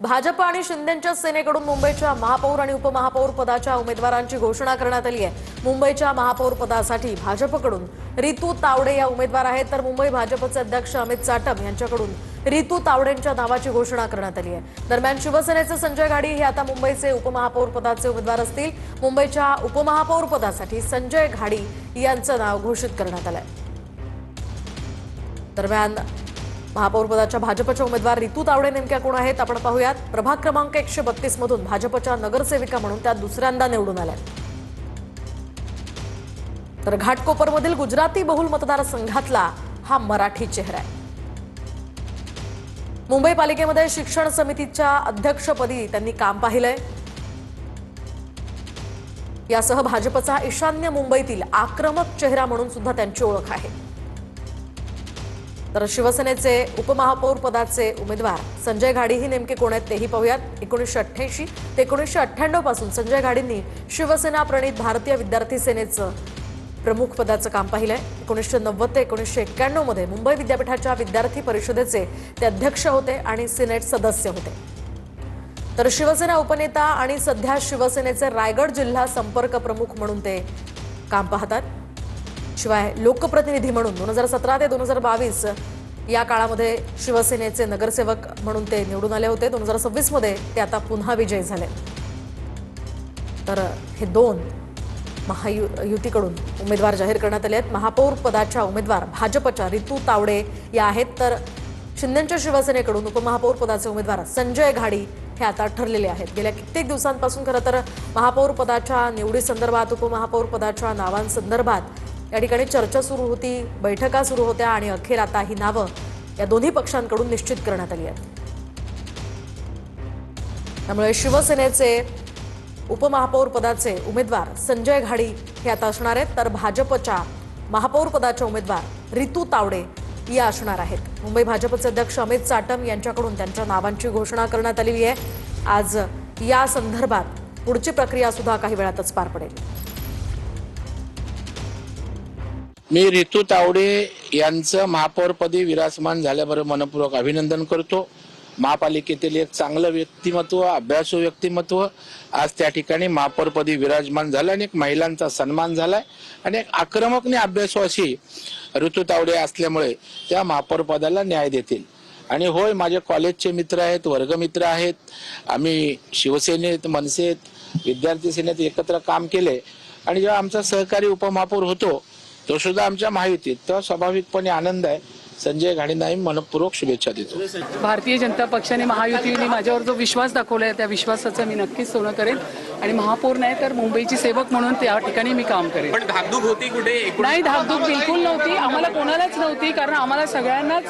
भाजप आणि शिंदेच्या सेनेकडून मुंबईच्या महापौर आणि उपमहापौर पदाच्या उमेदवारांची घोषणा करण्यात आली आहे। मुंबईच्या महापौर पदासाठी भाजपकडून रितू तावडे या उमेदवार आहेत, तर मुंबई भाजपचे अध्यक्ष अमित चाटम यांच्याकडून रितू तावडेंच्या नावाची घोषणा करण्यात आली आहे। दरम्यान शिवसेनेचे संजय घाडी हे आता मुंबईचे उपमहापौर पदाचे उमेदवार असतील। मुंबईच्या उपमहापौर पदासाठी संजय घाडी यांचं नाव घोषित करण्यात आलं आहे। दरम्यान महापौर पदाच्या भाजपच्या उमेदवार रितू तावडे नेमक्या कोण आहेत आपण पाहूयात। प्रभाग क्रमांक 132 मधून भाजपच्या नगरसेविका म्हणून त्या दुसऱ्यांदा निवडून आल्या। तर घाटकोपरमधील गुजराती बहुल मतदारसंघातला हा मराठी चेहरा आहे। मुंबई पालिकेमध्ये शिक्षण समितीच्या अध्यक्षपदी त्यांनी काम पाहिलंय। यासह भाजपचा ईशान्य मुंबईतील आक्रमक चेहरा म्हणून सुद्धा त्यांची ओळख आहे। तर शिवसेनेचे उपमहापौर पदाचे उमेदवार संजय घाडी ही नेमके कोण आहेत तेही पाहूयात। 1988 ते 1998 पासून संजय घाडींनी शिवसेना प्रणित भारतीय विद्यार्थी सेनेचं प्रमुख पदाचं काम पाहिलंय। 1990 ते 1991 मध्ये मुंबई विद्यापीठाच्या विद्यार्थी परिषदेचे ते अध्यक्ष होते आणि सिनेट सदस्य होते। तर शिवसेना उपनेता आणि सध्या शिवसेनेचे रायगड जिल्हा संपर्क प्रमुख म्हणून ते काम पाहतात। शिवाय लोकप्रतिनिधी म्हणून 2017 ते 2022 या काळामध्ये शिवसेनेचे नगरसेवक म्हणून ते निवडून आले होते। 2026 मध्ये ते आता पुन्हा विजयी झाले। तर हे दोन महायुतीकडून उमेदवार जाहीर करण्यात आले आहेत। महापौर पदाच्या उमेदवार भाजपच्या रितू तावडे या आहेत, तर शिंदेच्या शिवसेनेकडून उपमहापौर पदाचे उमेदवार संजय घाडी हे आता ठरलेले आहेत। गेल्या कित्येक दिवसांपासून खरं तर महापौर पदाच्या निवडीसंदर्भात उपमहापौर पदाच्या नावांसंदर्भात या ठिकाणी चर्चा सुरू होती, बैठका सुरू होत्या आणि अखेर आता ही नावं या दोन्ही पक्षांकडून निश्चित करण्यात आली आहेत। त्यामुळे शिवसेनेचे उपमहापौर पदाचे उमेदवार संजय घाडी हे आता असणार आहेत, तर भाजपच्या महापौर पदाच्या उमेदवार रितू तावडे या असणार आहेत। मुंबई भाजपचे अध्यक्ष अमित चाटम यांच्याकडून त्यांच्या नावांची घोषणा करण्यात आलेली आहे। आज या संदर्भात पुढची प्रक्रिया सुद्धा काही वेळातच पार पडेल। मी रितू तावडे यांचं महापौरपदी विराजमान झाल्याबरोबर मनपूर्वक अभिनंदन करतो। महापालिकेतील एक चांगलं व्यक्तिमत्व, अभ्यासू व्यक्तिमत्व आज त्या ठिकाणी महापौरपदी विराजमान झालं आणि एक महिलांचा सन्मान झालाय आणि एक आक्रमक आणि अभ्यासू अशी रितू तावडे असल्यामुळे त्या महापौरपदाला न्याय देतील। आणि होय, माझे कॉलेजचे मित्र आहेत, वर्गमित्र आहेत, आम्ही शिवसेनेत, मनसेत, विद्यार्थी सेनेत एकत्र काम केले आणि जेव्हा आमचा सहकारी उपमहापौर होतो तो सुद्धा आमच्या महायुतीत, तर स्वाभाविकपणे आनंद आहे। संजय घाडींना मनपूर्वक शुभेच्छा देतो। भारतीय जनता पक्षाने महायुतीने माझ्यावर जो विश्वास दाखवलाय त्या विश्वासाचं मी नक्कीच सोनं करेन आणि महापौर नाही तर मुंबईची सेवक म्हणून त्या ठिकाणी मी काम करेन। पण धाकधूक होती कुठे? नाही, धाकधूक बिलकुल नव्हती, आम्हाला कोणालाच नव्हती, कारण आम्हाला सगळ्यांनाच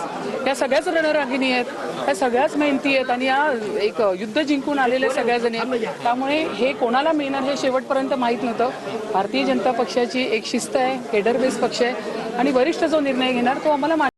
त्या सगळ्याच रणरागिणी आहेत, त्या सगळ्याच मेहनती आहेत आणि या एक युद्ध जिंकून आलेले सगळ्याजणी आहेत। त्यामुळे हे कोणाला मिळणार हे शेवटपर्यंत माहीत नव्हतं। भारतीय जनता पक्षाची एक शिस्त आहे, केडर बेस पक्ष आहे आणि वरिष्ठ जो निर्णय घेणार तो आम्हाला